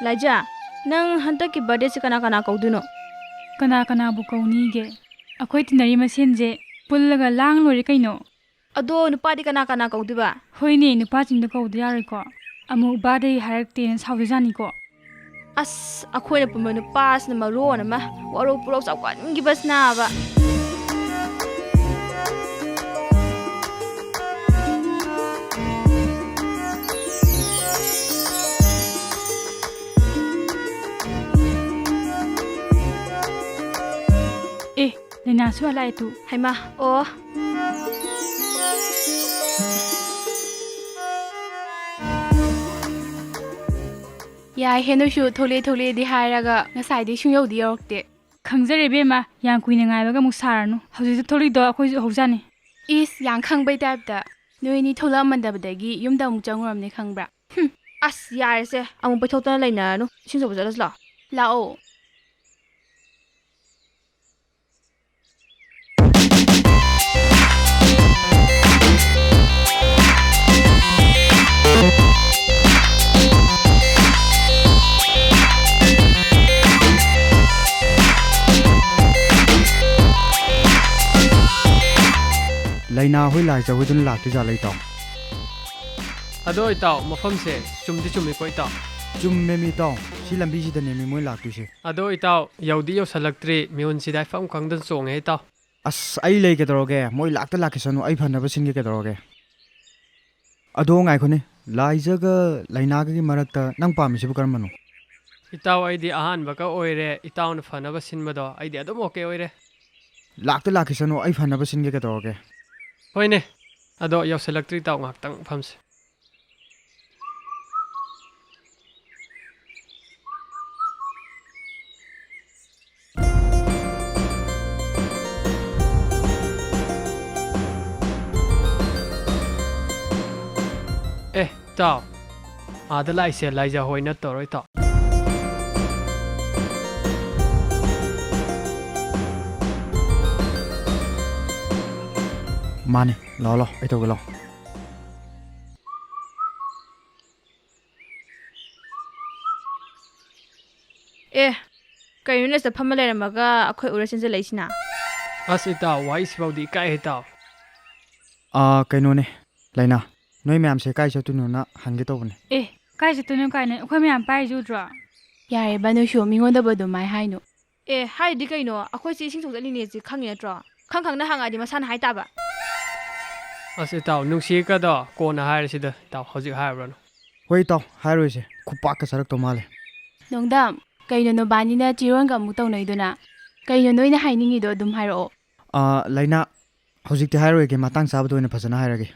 Laija, nang hantak ki birthday se kana kauduno? Kana bu kaunige. Akhoi tinari masenje pullaga lang lori kaino. Ado nupa di kana kauduba? Hoine nupa chingda kaudu yare ko. Amu birthday harakte saudu jani ko. As akhoi na puma nupa na maro na ma waro purok sa kwan gibas na ba. Lena su ala itu. Haima, oh. Ya heno shu thole di hairaga ngasai di shung yau di yorokte. Khangzare bema yang kuina ngai baga muk saranu. Hauji tholi do akhoi hojani. Is yang khangbai type da. Noi ni thola mandabadagi yumda muk changuram ne khangbra. As yare se amu paithotana laina nu. Singso bajalas la. Lao. Laina hui lai za hui dun la tu ja lai tong. Ado itaw mafam se chumdi ko itaw. Chum me mi tong si lambi si da ne mi moi la tu se. Ado itaw yaudi yo salaktri miun si dai fam khangdan song he itaw. As ai lei ke doroge moi lak ta lak sanu ai phan na basin ke doroge. Ado ngai khone lai za ga laina ga gi marak ta nang pam si bu kar manu. Itaw ai di ahan baka oire itaw na phana basin mado ai di adom okay oire. Lak ta lak sanu ai phan na basin ke doroge. Hoine ado yaw salaktri taw ngaktang famse. Tao, ada lai se lai ja hoi na toroi tao. Mani, lo, ito ko lo. Kayo na sa pamalera maga ako'y urasin sa laisina. As itaw, wai sibaw di kai itaw. Kayo ne, Laina. Noi mayam se kai sa tunu na hangi to bune. Kai sa tunu kai ne akhoi mayam pai ju dro. Yare ba no shu mingonda ba do mai hai no. Hai di kai no akhoi si sing song ni ji khang ne dro. Khang na hang adi masan hai ta ba. As itaw nungsi ka do ko na hai sida taw hojik hai bro no. Hoi taw hai roi se khupak ka sarak to male. Nongdam kai no bani na jiron ga mu taw nei do na. Kai no noi na hai ningi do dum hai ro. Laina hojik ti hai roi ke matang sa ba do ne phasana hai rage.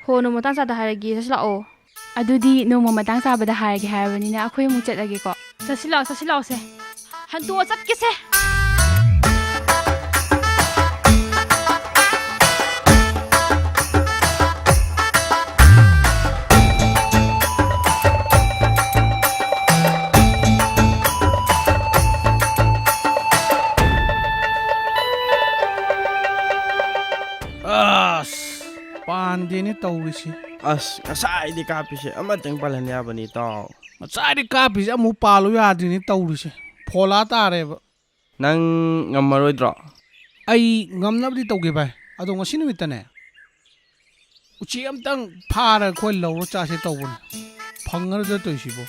Ho no matang sa da haragi sasla o. Adudi no mo matang sa ba da haragi harani na akhoi mu chatlage ko. Sasila se. Hantu chat ke se. Pandini tawisi. As kasai di kapisi amateng palan ya bani taw. Masai di kapisi amu palu ya dini tawisi. Phola tare ba. Nang ngamaroidro. Ai ngamnabdi tawge bai. Ado ngasi numitane. Uchi amtang phara khoi lawro cha se tawbun. Phangar da toisibo.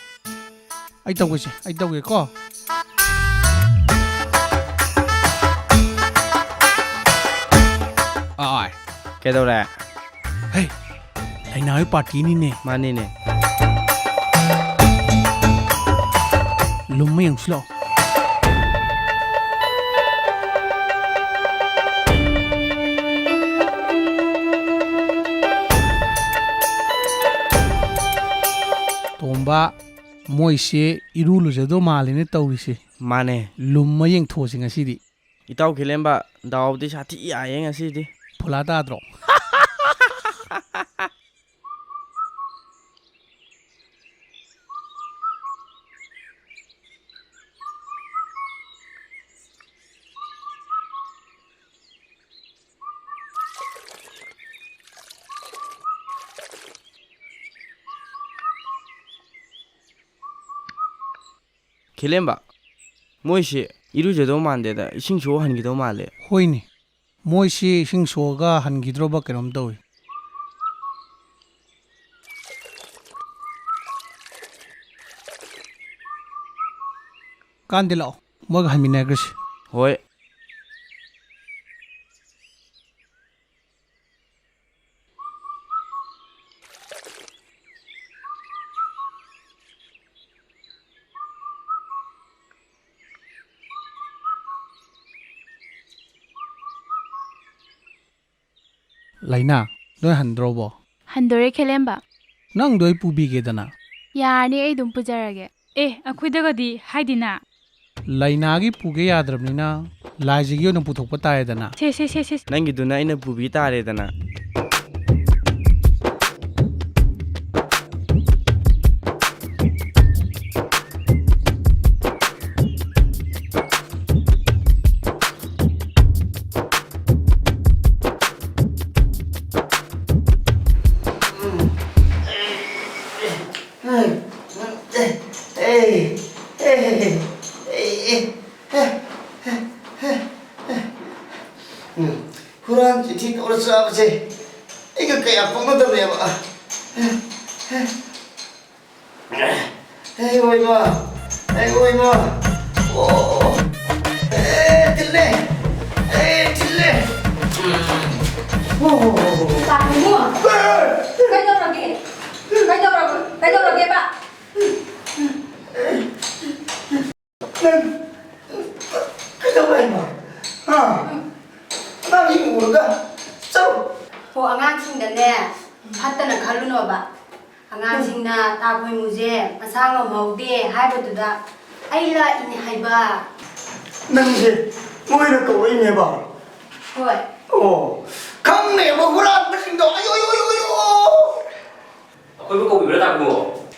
ꯑꯩ ꯇꯧꯒꯦꯁꯦ ꯑꯩ ꯇꯧꯒꯦꯀꯣ ꯀꯩꯗꯧꯔꯦ ꯍꯦ ꯂꯩꯅꯥꯒꯤ ꯄꯥꯔꯇꯤꯅꯤꯅꯦ ꯃꯥꯅꯤꯅꯦ ꯂꯨꯝꯃ ꯌꯦꯡꯁꯤꯜꯂꯛꯑꯣ ꯇꯣꯝꯕ ꯃꯣꯏꯁꯦ ꯏꯔꯨ ꯂꯨꯖꯗꯧ ꯃꯥꯜꯂꯦꯅꯦ ꯇꯧꯔꯤꯁꯦ ꯃꯥꯅꯦ ꯂꯨꯝꯃ ꯌꯦꯡꯊꯣꯛꯑꯁꯤ ꯉꯁꯤꯗꯤ ꯏꯇꯥꯎ ꯈꯤꯂꯦꯝꯕ ꯗꯥꯎꯗꯤ ꯁꯥꯊꯤ ꯌꯥꯏꯌꯦ ꯉꯁꯤꯗꯤ ꯐꯣꯂꯥ ꯇꯥꯗ꯭ꯔꯣ ꯈꯤꯂꯦꯝꯕ ꯃꯣꯏꯁꯤ ꯏꯔꯨꯖꯗꯧ ꯃꯥꯟꯗꯦꯗ ꯏꯁꯤꯡ ꯁꯣꯛꯑ ꯍꯟꯈꯤꯗꯧ ꯃꯥꯜꯂꯦ ꯍꯣꯏꯅꯦ ꯃꯣꯏꯁꯤ ꯏꯁꯤꯡ ꯁꯣꯛꯑꯒ ꯍꯟꯈꯤꯗ꯭ꯔꯣꯕ ꯀꯩꯅꯣꯝ ꯇꯧꯏ ꯀꯥꯟꯗꯦ ꯂꯥꯛꯑꯣ ꯃꯣꯏꯒ ꯍꯟꯃꯤꯟꯅꯈ꯭ꯔꯁꯤ ꯍꯣꯏ ꯂꯩꯅꯥ ꯅꯣꯏ ꯍꯟꯗ꯭ꯔꯣꯕꯣ ꯍꯟꯗꯣꯔꯦ ꯈꯦꯂꯦꯝꯕ ꯅꯪꯗꯣ ꯑꯩ ꯄꯨꯕꯤꯒꯦꯗꯅ ꯌꯥꯔꯅꯤ ꯑꯩ ꯑꯗꯨꯝ ꯄꯨꯖꯔꯒꯦ ꯑꯦ ꯑꯩꯈꯣꯏꯗꯒꯗꯤ ꯍꯥꯏꯗꯤꯅ ꯂꯩꯅꯥꯒꯤ ꯄꯨꯒꯦ ꯌꯥꯗ꯭ꯔꯕꯅꯤꯅ ꯂꯥꯏꯖꯒꯤ ꯑꯣꯏꯅ ꯄꯨꯊꯣꯛꯄ ꯇꯥꯔꯦꯗꯅ ꯁꯦ ꯅꯪꯒꯤꯗꯨꯅ ꯑꯩꯅ ꯄꯨꯕꯤ ꯇꯥꯔꯦꯗꯅ 후란 지티 떨어져 아버지 이거 그야 뽕도 내봐 에이고 이거 아이고 이거 오 들래 에이 들래 오 Tao phải mua cái đâu là cái ba cái đâu vậy mà 나 이거 모르가 저 뭐 아가씨인데 봤다는 갈루노 봐 아가씨나 따보이 무제 마상어 먹대 하이버드다 아이라 이니 하이바 능지 뭐이를 거 왜냐 봐 호이 오 강내 뭐 후란 느낌도 아유 Khôi có bị đó ta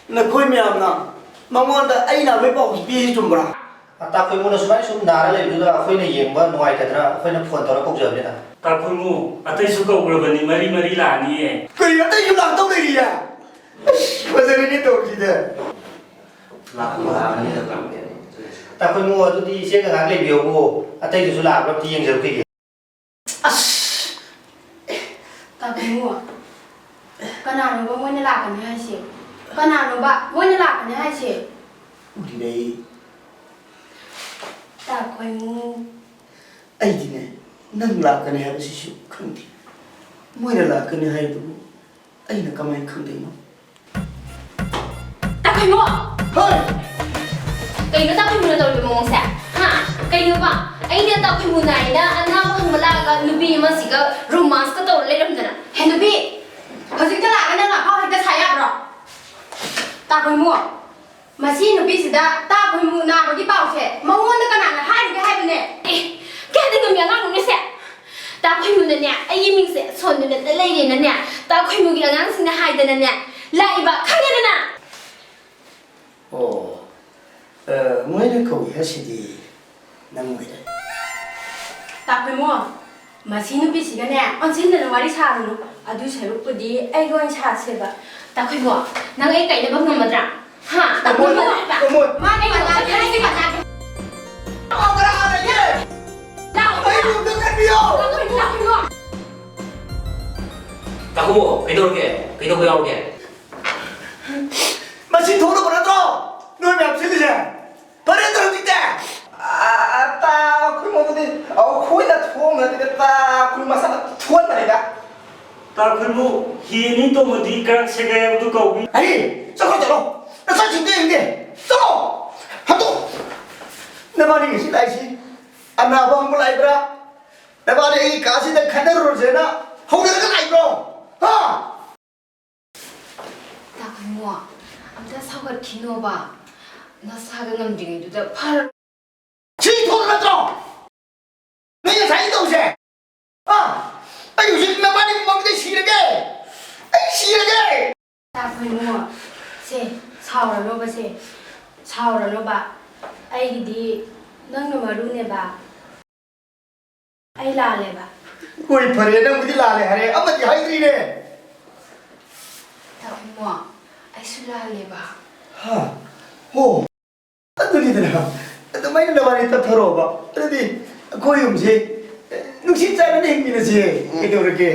나 거의 미안나 너무한다 아이나 왜 보고 비지 좀 보라 ta khôi mua nó số sum đá lên nữa là khôi này giềng và ngoài cái đó khôi nó phun tao nó cục giờ vậy ta ta khôi mua à tay số cầu rồi mình mari mari là ni 그래 나 이거 안 떠내리야 거절이 또 기대 ta khôi mua tôi đi xe cái hàng lên biểu mua à tay số làm nó đi giềng giờ cái tao phải mua cái nào nó mua như là cái này hay gì cái nào nó bạn mua như là cái này hay gì 우리 내이 tao phải mua 아이디네 능 라그네 하듯이 큰디 뭐이라 라그네 하이도 아이나 가만히 큰데요 tao phải mua 헐 cái nó tao phải mua đâu để mua sẽ ha cái nữa bạn anh đi tao phải mua này đó anh nào không mà là cái Nupi mà chỉ có romance cái tàu lấy làm gì nè hey Nupi hồi trước là cái đó là họ hay cái sai rồi tao phải mua mà xin Nupi gì đó tao phải mua nào cái bao xe mà mua nó cái nào là hai bên này cái này cái miếng ăn nó sẽ tao phải mua nè anh em mình sẽ chọn nè để lấy đến nè tao phải mua cái ăn xin là hai bên nè lại bà khác nhau nè 오 뭐이라 거기 하시디 난 뭐이라 tao phải mua mà xin Nupi gì đó nè anh xin là ngoài đi xa rồi adu sẽ lúc đi anh gọi xa xe bà tao phải mua nàng ấy cái đó bằng ngầm mà ha tao phải mua mà anh mà làm cái gì mà làm 아이고 끝까지요 tao phải mua ta khôi mua cái đâu quay ao kìa 마신 돈을 벌어들어 너희 앞에 쓰지 ताखुलमु हिनी तो मदी कर से गए तो कौगी अरे चलो चलो ना सा चिंते इंदे चलो हटो नबानी किसी लाइसी अनाबा हम लाइब्रा नबानी ये काशी तक खंडर रोड से ना हम लोग का लाइब्रो हाँ ताखुलमु amda sagar khino ba na saga ngamding du da phar chi thon na to नहीं सही तो उसे हाँ अरे उसे नबानी मंगते शीरगे शीरगे ताखुलमु से सावरा लो से सावरा लो बा ai di nang na maru ne ba ai la le ba कोई फरे ना मुझे लाले हरे अब मत हाई त्री ने ताखुलमु ai su la le ba हाँ हो अतुली तेरा तो मैंने नबानी तब थरो बा अरे कोई उम्से नुकसान चाहे नहीं मिले से इधर के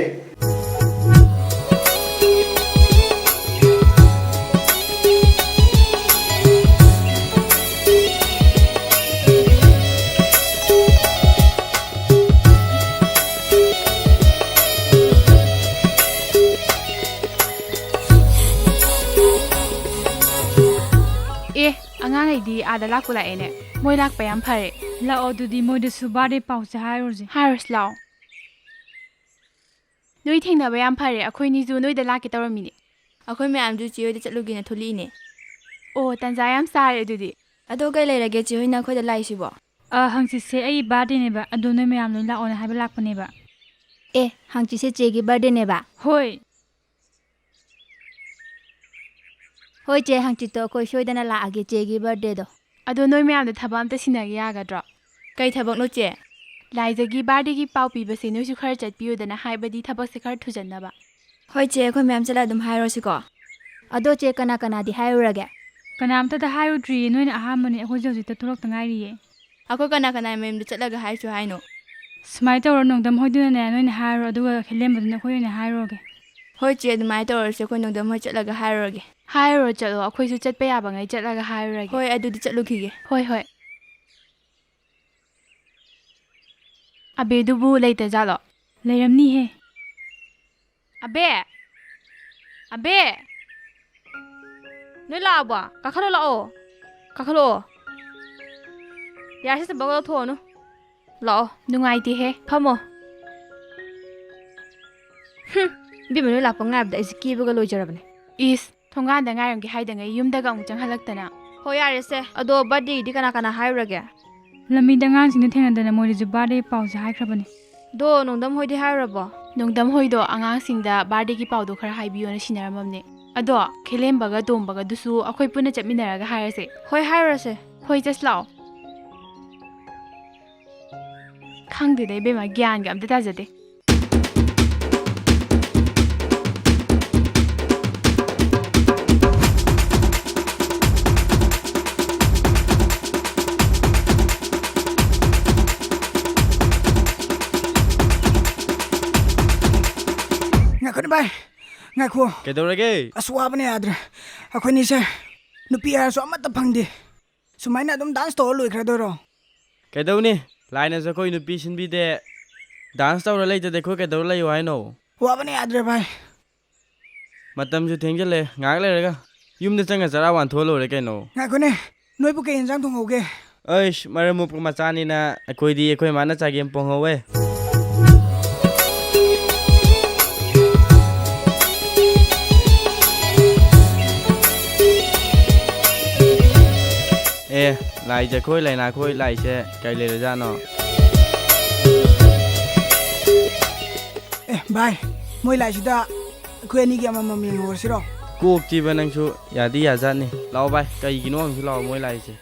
ꯑꯉꯥꯡꯈꯩꯗꯤ ꯑꯥꯗ ꯂꯥꯛꯄ ꯂꯥꯛꯑꯦꯅꯦ ꯃꯣꯏ ꯂꯥꯛꯄ ꯌꯥꯝ ꯐꯔꯦ ꯂꯥꯛꯑꯣ ꯑꯗꯨꯗꯤ ꯃꯣꯏꯗꯁꯨ ꯕꯥꯔꯗꯦ ꯄꯥꯎꯁꯦ ꯍꯥꯏꯔꯨꯔꯁꯦ ꯍꯥꯏꯔꯨꯁꯤ ꯂꯥꯛꯑꯣ ꯅꯣꯏ ꯊꯦꯡꯅꯕ ꯌꯥꯝ ꯐꯔꯦ ꯑꯩꯈꯣꯏꯅꯤꯁꯨ ꯅꯣꯏꯗ ꯂꯥꯛꯀꯦ ꯇꯧꯔꯝꯃꯤꯅꯦ ꯑꯩꯈꯣꯏ ꯃꯌꯥꯝꯁꯨ ꯆꯦ ꯍꯣꯏꯗ ꯆꯠꯂꯨꯒꯦꯅ ꯊꯣꯛꯂꯛꯏꯅꯦ ꯑꯣ ꯇꯟꯖꯥ ꯌꯥꯝ ꯆꯥꯔꯦ ꯑꯗꯨꯗꯤ ꯑꯗꯣ ꯀꯩ ꯂꯩꯔꯒꯦ ꯆꯦ ꯍꯣꯏꯅ ꯑꯩꯈꯣꯏꯗ ꯂꯥꯛꯏꯁꯤꯕꯣ ꯍꯪꯆꯤꯠꯁꯦ ꯑꯩ ꯕꯥꯔꯗꯦꯅꯦꯕ ꯑꯗꯣ ꯅꯣꯏ ꯃꯌꯥꯝ ꯂꯣꯏ ꯂꯥꯛꯑꯣꯅ ꯍꯥꯏꯕ ꯂꯥꯛꯄꯅꯦꯕ ꯑꯦ ꯍꯪꯆꯤꯠꯁꯦ ꯆꯦꯒꯤ ꯕꯥꯔꯗꯦꯅꯦꯕ ꯍꯣꯏ ꯍꯣꯏ ꯆꯦ ꯍꯪꯆꯤꯠꯇꯣ ꯑꯩꯈꯣꯏ ꯁꯣꯏꯗꯅ ꯂꯥꯛꯑꯒꯦ ꯆꯦꯒꯤ ꯕꯥꯔꯗꯦꯗꯣ ꯑꯗꯣ ꯅꯣꯏ ꯃꯌꯥꯝꯗ ꯊꯕꯛ ꯑꯝꯇ ꯁꯤꯟꯅꯒꯦ ꯌꯥꯒꯗ꯭ꯔꯣ ꯀꯩ ꯊꯕꯛꯅꯣ ꯆꯦ ꯂꯥꯏꯖꯒꯤ ꯕꯥꯔꯗꯦꯒꯤ ꯄꯥꯎ ꯄꯤꯕꯁꯦ ꯅꯣꯏꯁꯨ ꯈꯔ ꯆꯠꯄꯤꯌꯨꯗꯅ ꯍꯥꯏꯕꯗꯤ ꯊꯕꯛꯁꯦ ꯈꯔ ꯊꯨꯖꯟꯅꯕ ꯍꯣꯏ ꯆꯦ ꯑꯩꯈꯣꯏ ꯃꯌꯥꯝ ꯆꯠꯂ ꯑꯗꯨꯝ ꯍꯥꯏꯔꯣꯁꯤꯀꯣ ꯑꯗꯣ ꯆꯦ ꯀꯅꯥ ꯀꯅꯥꯗꯤ ꯍꯥꯏꯔꯨꯔꯒꯦ ꯀꯅꯥꯝꯇꯗ ꯍꯥꯏꯔꯨꯗ꯭ꯔꯤꯌꯦ ꯅꯣꯏꯅ ꯑꯍꯥꯟꯕꯅꯦ ꯑꯩꯈꯣꯏꯁꯨ ꯍꯧꯖꯤꯛꯇ ꯊꯣꯛꯂꯛꯇ ꯉꯥꯏꯔꯤꯌꯦ ꯑꯩꯈꯣꯏ ꯀꯅꯥ ꯀꯅꯥ ꯃꯌꯨꯝꯗ ꯆꯠꯂꯒ ꯍꯥꯏꯁꯨ ꯍꯥꯏꯅꯣ ꯁꯨꯃꯥꯏꯅ ꯇꯧꯔꯣ ꯅꯣꯡꯗꯝ ꯍꯣꯏꯗꯨꯅꯅꯦ ꯅꯣꯏꯅ ꯍꯥꯏꯔꯣ ꯑꯗꯨꯒ ꯈꯦꯂꯦꯝꯕꯗꯨꯅ ꯑꯩꯈꯣꯏ ꯑꯣꯏꯅ ꯍꯥꯏꯔꯨꯔꯒꯦ ꯍꯣꯏ ꯆꯦ ꯑꯗꯨꯃꯥꯏꯅ ꯇꯧꯔꯁꯦ ꯑꯩꯈꯣꯏ ꯅꯣꯡꯗꯝ ꯍꯣꯏ ꯆꯠꯂꯒ ꯍꯥꯏꯔꯨꯔꯒꯦ ꯍꯥꯏꯔꯨꯔꯣ ꯆꯠꯂꯣ ꯑꯩꯈꯣꯏꯁꯨ ꯆꯠꯄ ꯌꯥꯕꯉꯩ ꯆꯠꯂꯒ ꯍꯥꯏꯔꯨꯔꯒꯦ ꯍꯣꯏ ꯑꯗꯨꯗꯤ ꯆꯠꯂꯨꯈꯤꯒꯦ ꯍꯣꯏ ꯍꯣꯏ ꯑꯕꯦꯗꯨꯕꯨ ꯂꯩꯇꯖꯥꯠꯂꯣ ꯂꯩꯔꯝꯅꯤꯍꯦ ꯑꯕꯦ ꯑꯕꯦ ꯅꯣꯏ ꯂꯥꯛꯑꯕꯣ ꯀꯥꯈꯠꯂꯣ ꯂꯥꯛꯑꯣ ꯀꯥꯈꯠꯂꯛꯑꯣ ꯌꯥꯔꯁꯤ ꯊꯕꯛ ꯂꯧꯊꯣꯛꯑꯅꯨ ꯂꯥꯛꯑꯣ ꯅꯨꯡꯉꯥꯏꯇꯦꯍꯦ ꯐꯝꯃꯣ ꯏꯕꯦꯝꯃ ꯅꯣꯏ ꯂꯥꯛꯄ ꯉꯥꯏꯕꯗ ꯑꯩꯁꯦ ꯀꯦꯕꯒ ꯂꯣꯏꯖꯔꯕꯅꯦ ꯏꯁ ꯊꯣꯡꯒꯥꯟꯗ ꯉꯥꯏꯔꯝꯒꯦ ꯍꯥꯏꯗꯉꯩ ꯌꯨꯝꯗꯒ ꯑꯃꯨꯛ ꯆꯪꯍꯜꯂꯛꯇꯅ ꯍꯣꯏ ꯌꯥꯔꯦꯁꯦ ꯑꯗꯣ ꯕꯥꯔꯗꯦꯒꯤꯗꯤ ꯀꯅꯥ ꯀꯅꯥ ꯍꯥꯏꯔꯨꯔꯒꯦ ꯂꯝꯕꯤꯗ ꯑꯉꯥꯡꯁꯤꯡꯗ ꯊꯦꯡꯅꯗꯅ ꯃꯣꯏꯗꯁꯨ ꯕꯥꯔꯗꯦ ꯄꯥꯎꯁꯦ ꯍꯥꯏꯈ꯭ꯔꯕꯅꯦ ꯗꯣ ꯅꯣꯡꯗꯝ ꯍꯣꯏꯗꯤ ꯍꯥꯏꯔꯨꯔꯕꯣ ꯅꯣꯡꯗꯝ ꯍꯣꯏꯗꯣ ꯑꯉꯥꯡꯁꯤꯡꯗ ꯕꯥꯔꯗꯦꯒꯤ ꯄꯥꯎꯗꯣ ꯈꯔ ꯍꯥꯏꯕꯤꯌꯣꯅ ꯁꯤꯟꯅꯔꯝꯃꯕꯅꯦ ꯑꯗꯣ ꯈꯦꯂꯦꯝꯕꯒ ꯇꯣꯝꯕꯒꯗꯨꯁꯨ ꯑꯩꯈꯣꯏ ꯄꯨꯟꯅ ꯆꯠꯃꯤꯟꯅꯔꯒ ꯍꯥꯏꯔꯁꯦ ꯍꯣꯏ ꯍꯥꯏꯔꯨꯔꯁꯦ ꯍꯣꯏ ꯆꯠꯁꯤ ꯂꯥꯛꯑꯣ ꯈꯪꯗꯦꯗ ꯏꯕꯦꯝꯃ ꯒ꯭ꯌꯥꯟꯒ ꯑꯝꯇ ꯇꯥꯖꯗꯦ ꯉꯥꯏꯈꯣꯅꯦ ꯚꯥꯏ ꯉꯥꯏꯈꯣ ꯀꯩꯗꯧꯔꯒꯦ ꯑꯁ ꯋꯥꯕꯅ ꯌꯥꯗ꯭ꯔꯦ ꯑꯩꯈꯣꯏꯅꯤꯁꯦ ꯅꯨꯄꯤ ꯍꯥꯏꯔꯁꯨ ꯑꯃꯠꯇ ꯐꯪꯗꯦ ꯁꯨꯃꯥꯏꯅ ꯑꯗꯨꯝ ꯗꯥꯟꯁ ꯇꯧꯔ ꯂꯣꯏꯈ꯭ꯔꯗꯣꯏꯔꯣ ꯀꯩꯗꯧꯅꯤ ꯂꯥꯏꯅꯁꯨ ꯑꯩꯈꯣꯏ ꯅꯨꯄꯤ ꯁꯤꯟꯕꯤꯗꯦ ꯗꯥꯟꯁ ꯇꯧꯔ ꯂꯩꯇꯗꯤ ꯑꯩꯈꯣꯏ ꯀꯩꯗꯧꯔ ꯂꯩꯌꯣ ꯍꯥꯏꯅꯣ ꯋꯥꯕꯅ ꯌꯥꯗ꯭ꯔꯦ ꯚꯥꯏ ꯃꯇꯝꯁꯨ ꯊꯦꯡꯖꯤꯜꯂꯦ ꯉꯥꯏꯍꯥꯛ ꯂꯩꯔꯒ ꯌꯨꯝꯗ ꯆꯪꯉ ꯆꯔꯥ ꯋꯥꯟꯊꯣꯛꯑ ꯂꯣꯏꯔꯦ ꯀꯩꯅꯣ ꯉꯥꯏꯈꯣꯅꯦ ꯅꯣꯏꯕꯨ ꯀꯩ ꯌꯦꯟꯖꯥꯡ ꯊꯣꯡꯍꯧꯒꯦ ꯑꯩꯁ ꯃꯔꯝ ꯃꯣꯛꯄ ꯃꯆꯥꯅꯤꯅ ꯑꯩꯈꯣꯏꯗꯤ ꯑꯩꯈꯣꯏ ꯃꯥꯅ ꯆꯒꯦꯝ ꯄꯣꯡꯍꯧꯋꯦ ꯑꯦ ꯂꯥꯏꯖ ꯈꯣꯏ ꯂꯥꯏꯅꯥ ꯈꯣꯏ ꯂꯥꯏꯁꯦ ꯀꯩ ꯂꯩꯔꯖꯥꯠꯅꯣ ꯑꯦ ꯚꯥꯏ ꯃꯣꯏ ꯂꯥꯏꯁꯤꯗ ꯑꯩꯈꯣꯏ ꯑꯅꯤꯒꯤ ꯑꯃꯃꯝ ꯌꯦꯡꯍꯧꯔꯁꯤꯔꯣ ꯀꯣꯛꯇꯤꯕ ꯅꯪꯁꯨ ꯌꯥꯗꯤ ꯌꯥꯖꯥꯠꯅꯤ ꯂꯥꯛꯑꯣ ꯚꯥꯏ ꯀꯩꯒꯤꯅꯣ ꯍꯪꯁꯨ ꯂꯥꯛꯑꯣ ꯃꯣꯏ ꯂꯥꯏꯁꯦ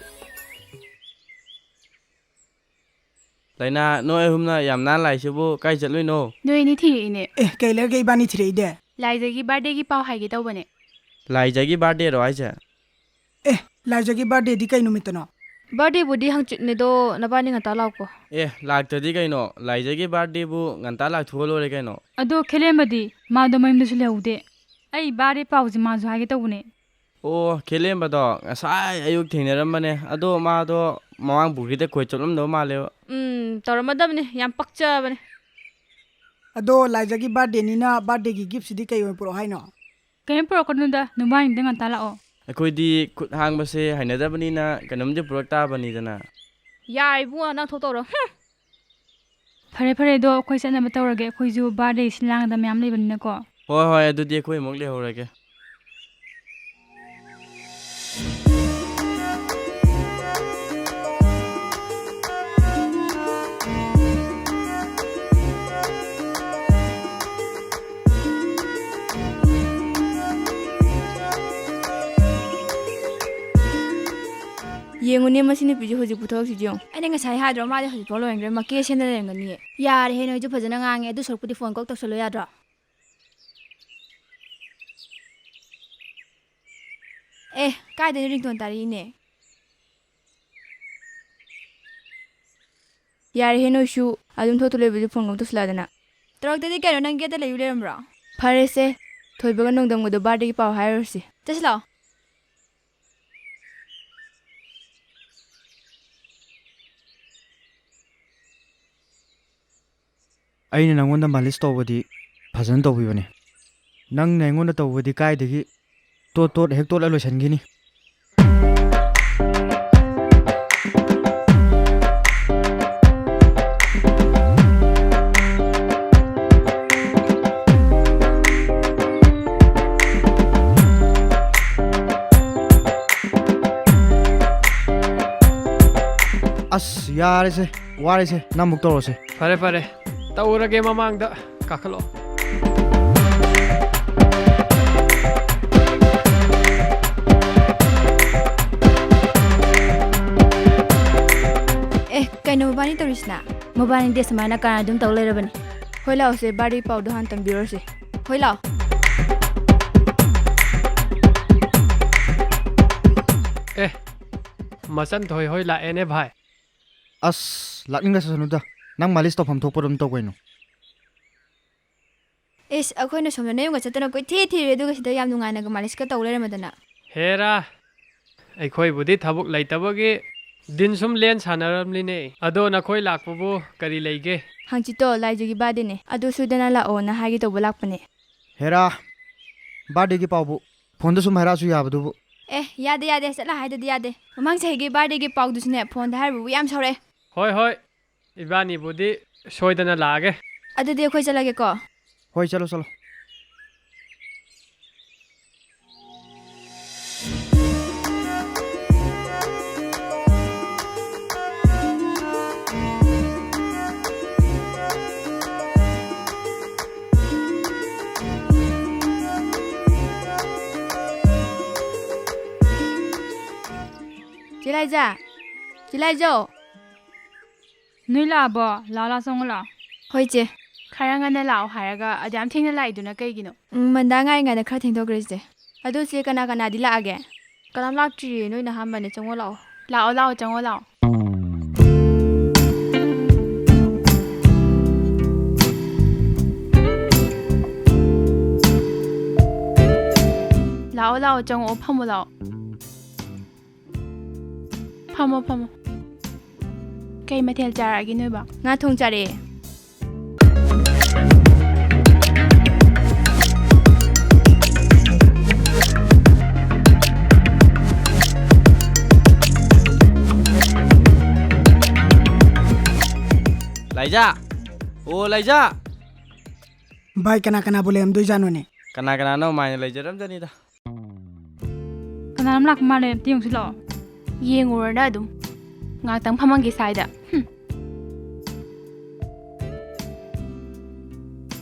ꯂꯥꯏꯅꯥ ꯅꯣꯏ ꯑꯍꯨꯝꯅ ꯌꯥꯝ ꯅꯥꯟ ꯂꯥꯏꯁꯤꯕꯨ ꯀꯥꯏ ꯆꯠꯂꯨꯏꯅꯣ ꯅꯣꯏ ꯑꯅꯤ ꯊꯤꯔꯛꯏꯅꯦ ꯑꯦ ꯀꯩ ꯂꯩꯔꯒꯦ ꯏꯕꯥꯅꯤ ꯊꯤꯔꯛꯏꯗꯦ ꯂꯥꯏꯖꯒꯤ ꯕꯥꯔꯗꯦꯒꯤ ꯄꯥꯎ ꯍꯥꯏꯒꯦ ꯇꯧꯕꯅꯦ ꯂꯥꯏꯖꯒꯤ ꯕꯥꯔꯗꯦꯔꯣ ꯍꯥꯏꯁꯦ ꯑꯦ ꯂꯥꯏꯖꯒꯤ ꯕꯥꯔꯗꯦꯗꯤ ꯀꯩ ꯅꯨꯃꯤꯠꯇꯅꯣ ꯕꯥꯔꯗꯦꯕꯨꯗꯤ ꯍꯪꯆꯤꯠꯅꯦꯗꯣ ꯅꯕꯥꯅꯤ ꯉꯟꯇꯥ ꯂꯥꯛꯄꯣ ꯑꯦ ꯂꯥꯛꯇ꯭ꯔꯗꯤ ꯀꯩꯅꯣ ꯂꯥꯏꯖꯒꯤ ꯕꯥꯔꯗꯦꯕꯨ ꯉꯟꯇꯥ ꯂꯥꯛꯊꯣꯛꯑ ꯂꯣꯏꯔꯦ ꯀꯩꯅꯣ ꯑꯗꯣ ꯈꯦꯂꯦꯝꯕꯗꯤ ꯃꯥꯗꯣ ꯃꯌꯨꯝꯗꯁꯨ ꯂꯩꯍꯧꯗꯦ ꯑꯩ ꯕꯥꯔꯗꯦ ꯄꯥꯎꯁꯦ ꯃꯥꯁꯨ ꯍꯥꯏꯒꯦ ꯇꯧꯕꯅꯦ ꯑꯣ ꯈꯦꯂꯦꯝꯕꯗꯣ ꯉꯁꯥꯏ ꯑꯌꯨꯛ ꯊꯦꯡꯅꯔꯝꯕꯅꯦ ꯑꯗꯣ ꯃꯥꯗꯣ ꯃꯃꯥꯡ ꯄꯨꯈ꯭ꯔꯤꯗ ꯈꯣꯏ ꯆꯣꯞꯂꯝꯗꯧ ꯃꯥꯜꯂꯦꯕ ꯇꯧꯔꯝꯃꯗꯕꯅꯤ ꯌꯥꯝ ꯄꯛꯆꯕꯅꯦ ꯑꯗꯣ ꯂꯥꯏꯖꯒꯤ ꯕꯥꯔꯗꯦꯅꯤꯅ ꯕꯥꯔꯗꯦꯒꯤ ꯒꯤꯐꯁꯤꯗꯤ ꯀꯩ ꯑꯣꯏꯅ ꯄꯨꯔꯛꯑꯣ ꯍꯥꯏꯅꯣ ꯀꯩꯝ ꯄꯨꯔꯛꯀꯅꯨꯗ ꯅꯨꯃꯥꯏꯅꯤꯡꯗ ꯉꯟꯇꯥ ꯂꯥꯛꯑꯣ ꯑꯩꯈꯣꯏꯗꯤ ꯈꯨꯠ ꯍꯥꯡꯕꯁꯦ ꯍꯩꯅꯗꯕꯅꯤꯅ ꯀꯩꯅꯣꯝꯗꯤ ꯄꯨꯔꯛ ꯇꯥꯕꯅꯤꯗꯅ ꯌꯥꯔꯦ ꯏꯕꯨꯡꯉꯣ ꯅꯪ ꯊꯣꯛꯇꯧꯔꯣ ꯐꯔꯦ ꯐꯔꯦ ꯑꯗꯣ ꯑꯩꯈꯣꯏ ꯆꯠꯅꯕ ꯇꯧꯔꯒꯦ ꯑꯩꯈꯣꯏꯁꯨ ꯕꯥꯔꯗꯦ ꯁꯤꯟꯂꯥꯡꯒꯗ ꯃꯌꯥꯝ ꯂꯩꯕꯅꯤꯅꯀꯣ ꯍꯣꯏ ꯍꯣꯏ ꯑꯗꯨꯗꯤ ꯑꯩꯈꯣꯏ ꯑꯃꯨꯛ ꯂꯩꯍꯧꯔꯒꯦ ꯌꯦꯡꯉꯨꯅꯦ ꯃꯁꯤ ꯅꯨꯄꯤꯁꯦ ꯍꯧꯖꯤꯛ ꯄꯨꯊꯣꯛꯁꯤꯁꯦ ꯌꯦꯡꯉꯨ ꯑꯩꯅ ꯉꯁꯥꯏ ꯍꯥꯏꯗ꯭ꯔꯣ ꯃꯥꯗꯤ ꯍꯧꯖꯤꯛꯐꯥꯎ ꯂꯣꯏꯔꯝꯗ꯭ꯔꯦ ꯃꯀꯦ ꯁꯦꯟꯗ ꯂꯩꯔꯝꯒꯅꯤꯌꯦ ꯌꯥꯔꯦ ꯍꯦ ꯅꯣꯏꯁꯨ ꯐꯖꯅ ꯉꯥꯡꯉꯦ ꯑꯗꯨ ꯁꯔꯨꯛꯄꯨꯗꯤ ꯐꯣꯟ ꯀꯣꯜ ꯇꯧꯁꯜꯂꯣ ꯌꯥꯗ꯭ꯔꯣ ꯑꯦ ꯀꯥꯏꯗꯩꯅꯣ ꯔꯤꯡꯇꯣꯟ ꯇꯥꯔꯛꯏꯅꯦ ꯌꯥꯔꯦ ꯍꯦ ꯅꯣꯏꯁꯨ ꯑꯗꯨꯝ ꯊꯣꯛꯇꯨ ꯂꯩꯕꯗꯤ ꯐꯣꯟ ꯀꯣꯜ ꯇꯧꯁꯤꯜꯂꯛꯑꯗꯅ ꯇꯧꯔꯛꯇꯗꯤ ꯀꯩꯅꯣ ꯅꯪ ꯒꯦꯠꯇ ꯂꯩꯔꯝꯕ꯭ꯔꯣ ꯐꯔꯦꯁꯦ ꯊꯣꯏꯕꯒ ꯅꯣꯡꯗꯝꯒꯗꯣ ꯕꯥꯔꯗꯦꯒꯤ ꯄꯥꯎ ꯍꯥꯏꯔꯨꯔꯁꯤ ꯆꯠꯁꯤ ꯂꯥꯛꯑꯣ ꯑꯩꯅ ꯅꯪꯉꯣꯟꯗ ꯃꯥꯂꯤꯁ ꯇꯧꯕꯗꯤ ꯐꯖꯅ ꯇꯧꯕꯤꯕꯅꯦ ꯅꯪꯅ ꯑꯩꯉꯣꯟꯗ ꯇꯧꯕꯗꯤ ꯀꯥꯏꯗꯒꯤ ꯇꯣꯠ ꯍꯦꯛ ꯇꯣꯠꯂ ꯂꯣꯏꯁꯤꯟꯈꯤꯅꯤ ꯑꯁ ꯌꯥꯔꯦꯁꯦ ꯋꯥꯔꯦꯁꯦ ꯅꯪ ꯑꯃꯨꯛ ꯇꯧꯔꯁꯦ ꯐꯔꯦ ꯐꯔꯦ ꯇꯧꯔꯒꯦ ꯃꯃꯥꯡꯗ ꯀꯥꯈꯠꯂꯛꯑꯣ ꯀꯩꯅꯣ ꯃꯕꯥꯅꯤ ꯇꯧꯔꯤꯁꯤꯅ ꯃꯕꯥꯅꯤꯗꯤ ꯁꯨꯃꯥꯏꯅ ꯀꯅꯥ ꯑꯗꯨꯝ ꯇꯧ ꯂꯩꯔꯕꯅꯤ ꯍꯣꯏ ꯂꯥꯛꯑꯣꯁꯦ ꯕꯥꯔꯗꯦꯒꯤ ꯄꯥꯎꯗꯣ ꯍꯥꯟꯅ ꯇꯝꯕꯤꯔꯨꯔꯁꯦ ꯍꯣꯏ ꯂꯥꯛꯑꯣ ꯑꯦ ꯃꯆꯟ ꯊꯣꯏ ꯍꯣꯏ ꯂꯥꯛꯑꯦꯅꯦ ꯚꯥꯏ ꯑꯁ ꯂꯥꯛꯅꯤꯡꯗꯁꯅꯨꯗ ꯅꯪ ꯃꯥꯂꯤꯁ ꯇꯧꯐꯝ ꯊꯣꯛꯄ ꯑꯗꯨꯝ ꯇꯧ ꯀꯩꯅꯣ ꯏꯁ ꯑꯩꯈꯣꯏꯅ ꯁꯣꯝꯗ ꯅꯌꯨꯝꯒ ꯆꯠꯇꯅ ꯀꯣꯏꯊꯤ ꯊꯤꯔꯦ ꯑꯗꯨꯒ ꯁꯤꯗ ꯌꯥꯝ ꯅꯨꯡꯉꯥꯏꯅꯒ ꯃꯥꯂꯤꯁꯀ ꯇꯧ ꯂꯩꯔꯝꯃꯗꯅ ꯍꯦꯔꯥ ꯑꯩꯈꯣꯏꯕꯨꯗꯤ ꯊꯕꯛ ꯂꯩꯇꯕꯒꯤ ꯗꯤꯟ ꯁꯨꯝ ꯂꯦꯟ ꯁꯥꯟꯅꯔꯝꯂꯤꯅꯦ ꯑꯗꯣ ꯅꯈꯣꯏ ꯂꯥꯛꯄꯕꯨ ꯀꯔꯤ ꯂꯩꯒꯦ ꯍꯪꯆꯤꯠꯇꯣ ꯂꯥꯏꯖꯒꯤ ꯕꯥꯔꯗꯦꯅꯦ ꯑꯗꯨ ꯁꯣꯏꯗꯅ ꯂꯥꯛꯑꯣꯅ ꯍꯥꯏꯒꯦ ꯇꯧꯕ ꯂꯥꯛꯄꯅꯦ ꯍꯦꯔꯥ ꯕꯥꯔꯗꯦꯒꯤ ꯄꯥꯎꯕꯨ ꯐꯣꯟꯗ ꯁꯨꯝ ꯍꯥꯏꯔꯛꯑꯁꯨ ꯌꯥꯕꯗꯨꯕꯨ ꯌꯥꯗꯦ ꯌꯥꯗꯦ ꯆꯠꯂ ꯍꯥꯏꯗꯗꯤ ꯌꯥꯗꯦ ꯃꯃꯥꯡ ꯆꯍꯤꯒꯤ ꯕꯥꯔꯗꯦꯒꯤ ꯄꯥꯎꯗꯨꯁꯨꯅꯦ ꯐꯣꯟꯗ ꯍꯥꯏꯔꯕꯨ ꯌꯥꯝ ꯁꯥꯎꯔꯛꯑꯦ ꯍꯣꯏ ꯍꯣꯏ ꯏꯕꯥꯅꯤꯕꯨꯗꯤ ꯁꯣꯏꯗꯅ ꯂꯥꯛꯑꯒꯦ ꯑꯗꯨꯗꯤ ꯑꯩꯈꯣꯏ ꯆꯠꯂꯒꯦꯀꯣ ꯍꯣꯏ ꯆꯠꯂꯣ ꯆꯠꯂꯣ ꯆꯤꯂꯥꯏꯖꯧ ꯅꯣꯏ ꯂꯥꯛꯑꯕꯣ ꯂꯥꯛꯑꯣ ꯂꯥꯛꯑꯣ ꯆꯪꯉꯣ ꯂꯥꯛꯑꯣ ꯍꯣꯏ ꯆꯦ ꯈꯔ ꯉꯟꯅ ꯂꯥꯛꯑꯣ ꯍꯥꯏꯔꯒ ꯑꯗꯨꯌꯥꯝ ꯊꯦꯡꯅ ꯂꯥꯛꯏꯗꯨꯅ ꯀꯩꯒꯤꯅꯣ ꯃꯟꯗꯥ ꯉꯥꯏꯔꯤꯉꯩꯗ ꯈꯔ ꯊꯦꯡꯗꯣꯛꯈ꯭ꯔꯦ ꯑꯗꯨ ꯆꯦ ꯀꯅꯥ ꯀꯅꯥꯗꯤ ꯂꯥꯛꯑꯒꯦ ꯀꯅꯥꯝ ꯂꯥꯛꯇ꯭ꯔꯤꯌꯦ ꯅꯣꯏꯅ ꯑꯍꯥꯟꯕꯅꯦ ꯆꯪꯉꯣ ꯂꯥꯛꯑꯣ ꯂꯥꯛꯑꯣ ꯆꯪꯉꯣ ꯂꯥꯛꯑꯣ ꯂꯥꯛꯑꯣ ꯆꯪꯉꯛꯑꯣ ꯐꯝꯃꯣ ꯂꯥꯛꯑꯣ ꯐꯝꯃꯣ ꯀꯩ ꯃꯊꯦꯜ ꯆꯥꯔꯛꯑꯒꯦ ꯅꯣꯏꯕ ꯉꯥ ꯊꯣꯡ ꯆꯥꯔꯛꯑꯦ ꯂꯩꯖꯥ ꯑꯣ ꯂꯩꯖꯥ ꯚꯥꯏ ꯀꯅꯥꯕꯨ ꯂꯩꯔꯝꯗꯣꯏꯖꯥꯠꯅꯣꯅꯦ ꯀꯅꯥꯅꯣ ꯃꯥꯏꯅ ꯂꯩꯖꯔꯝꯖꯅꯤꯗ ꯀꯅꯥꯅꯣꯝ ꯂꯥꯛꯄ ꯃꯥꯜꯂꯦ ꯑꯝꯇ ꯌꯦꯡꯁꯤ ꯂꯥꯛꯑꯣ ꯌꯦꯡꯉꯨꯔꯅ ꯑꯗꯨꯝ ꯉꯥꯛꯇꯪ ꯐꯝꯃꯟꯒꯦ ꯁꯥꯏꯗ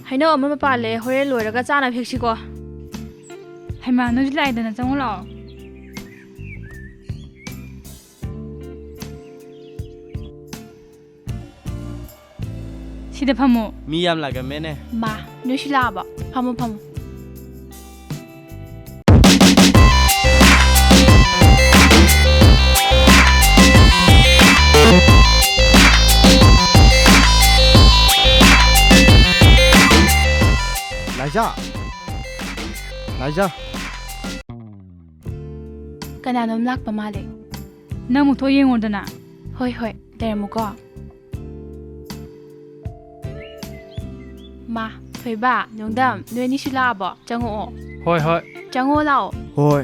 ꯍꯩꯅꯧ ꯑꯃ ꯄꯥꯜꯂꯦ ꯍꯣꯔꯦꯟ ꯂꯣꯏꯔꯒ ꯆꯥꯅꯕ ꯍꯦꯛꯁꯤꯀꯣ ꯍꯩꯃꯥ ꯅꯣꯏꯁꯨ ꯂꯥꯛꯑꯦꯗꯅ ꯆꯪꯉꯣ ꯂꯥꯛꯑꯣ ꯁꯤꯗ ꯐꯝꯃꯣ ꯃꯤ ꯌꯥꯝ ꯂꯥꯛꯑꯝꯃꯦꯅꯦ ꯃꯥ ꯅꯣꯏꯁꯨ ꯂꯥꯛꯑꯕ ꯐꯝꯃꯣ ꯂꯥꯏꯖꯥ ꯀꯅꯥꯅꯣꯝ ꯂꯥꯛꯄ ꯃꯥꯜꯂꯦ ꯅꯪ ꯑꯃꯨꯛ ꯊꯣꯛ ꯌꯦꯡꯉꯣꯗꯅ ꯍꯣꯏ ꯂꯩꯔꯝꯃꯨꯀꯣ ꯃꯥ ꯊꯣꯏꯕ ꯅꯨꯡꯗꯝ ꯅꯣꯏ ꯑꯅꯤꯁꯨ ꯂꯥꯛꯑꯕꯣ ꯆꯪꯉꯛꯑꯣ ꯍꯣꯏ ꯍꯣꯏ ꯆꯪꯉꯛꯑꯣ ꯂꯥꯛꯑꯣ ꯍꯣꯏ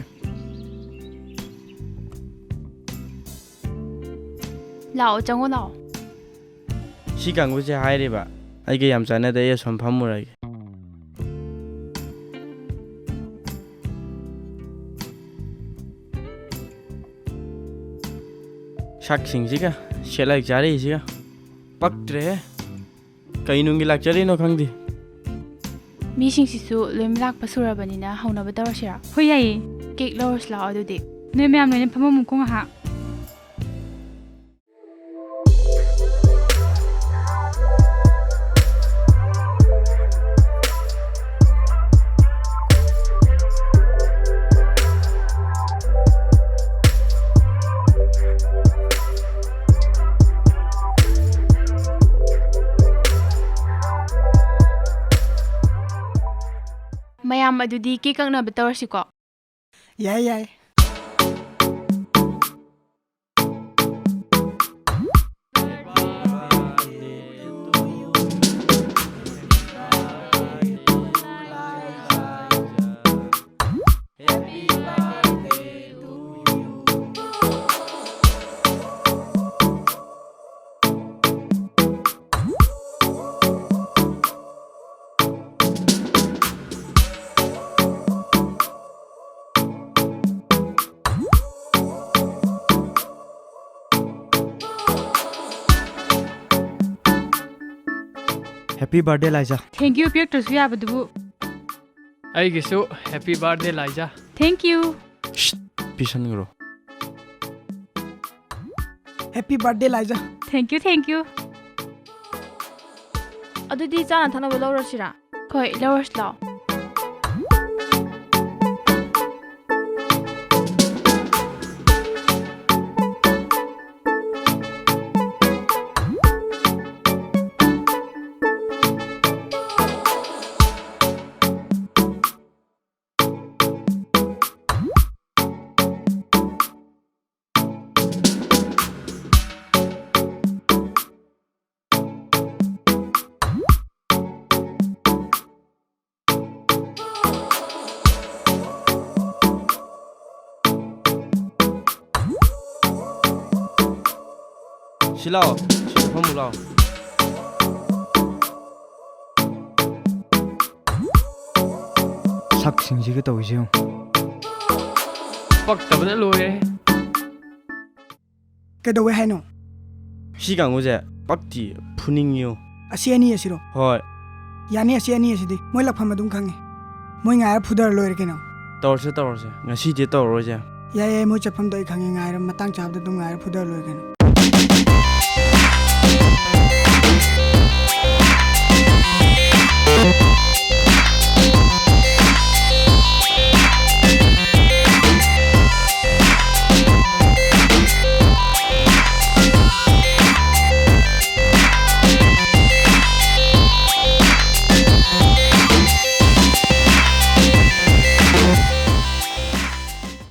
ꯂꯥꯛꯑꯣ ꯆꯪꯉꯛꯑꯣ ꯂꯥꯛꯑꯣ ꯁꯤ ꯀꯥꯡꯕꯨꯁꯦ ꯍꯥꯏꯔꯤꯕ ꯑꯩꯒ ꯌꯥꯝ ꯆꯥꯟꯅꯗꯦ ꯑꯩ ꯑꯁꯣꯝ ꯐꯝꯃꯨꯔꯒꯦ ꯁꯛꯁꯤꯡꯁꯤꯒ ꯁꯦꯠꯂꯥꯏ ꯆꯥꯔꯛꯏꯁꯤꯒ ꯄꯛꯇ꯭ꯔꯦꯍꯦ ꯀꯩ ꯅꯨꯡꯒꯤ ꯂꯥꯛꯆꯔꯤꯅꯣ ꯈꯪꯗꯦ ꯃꯤꯁꯤꯡꯁꯤꯁꯨ ꯂꯣꯏꯅ ꯂꯥꯛꯄ ꯁꯨꯔꯕꯅꯤꯅ ꯍꯧꯅꯕ ꯇꯧꯔꯁꯤꯔꯥ ꯍꯣꯏ ꯌꯥꯏꯌꯦ ꯀꯦꯛ ꯂꯧꯔꯁꯤ ꯂꯥꯛꯑꯣ ꯑꯗꯨꯗꯤ ꯅꯣꯏ ꯃꯌꯥꯝ ꯂꯣꯏꯅ ꯐꯝꯃꯝꯃꯨꯀꯣ ꯉꯥꯏꯍꯥꯛ ꯃꯌꯥꯝ ꯑꯗꯨꯗꯤ ꯀꯦꯛ ꯀꯛꯅꯕ ꯇꯧꯔꯁꯤꯀꯣ ꯌꯥꯏ ꯌꯥꯏ ꯍꯦꯄꯤ ꯕꯥꯔꯗꯦ ꯂꯥꯏꯖꯥ ꯊꯦꯡꯛ ꯌꯨ ꯄꯤꯔꯛꯇ꯭ꯔꯁꯨ ꯌꯥꯕꯗꯨꯕꯨ ꯑꯩꯒꯤꯁꯨ ꯍꯦꯄꯤ ꯕꯥꯔꯗꯦ ꯂꯥꯏꯖꯥ ꯊꯦꯡꯛ ꯌꯨ ꯄꯤꯁꯟꯈ꯭ꯔꯣ ꯍꯦꯄꯤ ꯕꯥꯔꯗꯦ ꯂꯥꯏꯖꯥ ꯊꯦꯡꯛ ꯌꯨ ꯑꯗꯨꯗꯤ ꯆꯥꯅ ꯊꯛꯅꯕ ꯂꯧꯔꯁꯤꯔꯥ ꯍꯣꯏ ꯂꯧꯔꯁꯤ ꯂꯥꯛꯑꯣ ꯁꯤ ꯂꯥꯛꯑꯣ ꯁꯤꯗ ꯐꯝꯃꯨ ꯂꯥꯛꯑꯣ ꯁꯛꯁꯤꯡꯁꯤꯒ ꯇꯧꯔꯤꯁꯦ ꯌꯦꯡꯉꯨ ꯄꯛꯇꯕꯅ ꯂꯣꯏꯔꯦ ꯀꯩꯗꯧꯋꯦ ꯍꯥꯏꯅꯣ ꯁꯤ ꯀꯥꯡꯕꯨꯁꯦ ꯄꯛꯇꯤ ꯐꯨꯅꯤꯡꯉꯤꯌꯣ ꯑꯁꯤ ꯑꯅꯤ ꯑꯁꯤꯔꯣ ꯍꯣꯏ ꯌꯥꯅꯤ ꯑꯁꯤ ꯑꯅꯤ ꯑꯁꯤꯗꯤ ꯃꯣꯏ ꯂꯥꯛꯐꯝ ꯑꯗꯨꯝ ꯈꯪꯉꯦ ꯃꯣꯏ ꯉꯥꯏꯔ ꯐꯨꯗꯔ ꯂꯣꯏꯔꯦ ꯀꯩꯅꯣ ꯇꯧꯔꯁꯦ ꯉꯁꯤꯗꯤ ꯇꯧꯔꯔꯣꯏꯁꯦ ꯌꯥꯏ ꯌꯥꯏ ꯃꯣꯏ ꯆꯠꯐꯝꯗꯣ ꯑꯩ ꯈꯪꯉꯦ ꯉꯥꯏꯔ ꯃꯇꯥꯡ ꯆꯥꯕꯗ ꯑꯗꯨꯝ ꯉꯥꯏꯔ ꯐꯨꯗꯔ ꯂꯣꯏꯔꯦ ꯀꯩꯅꯣ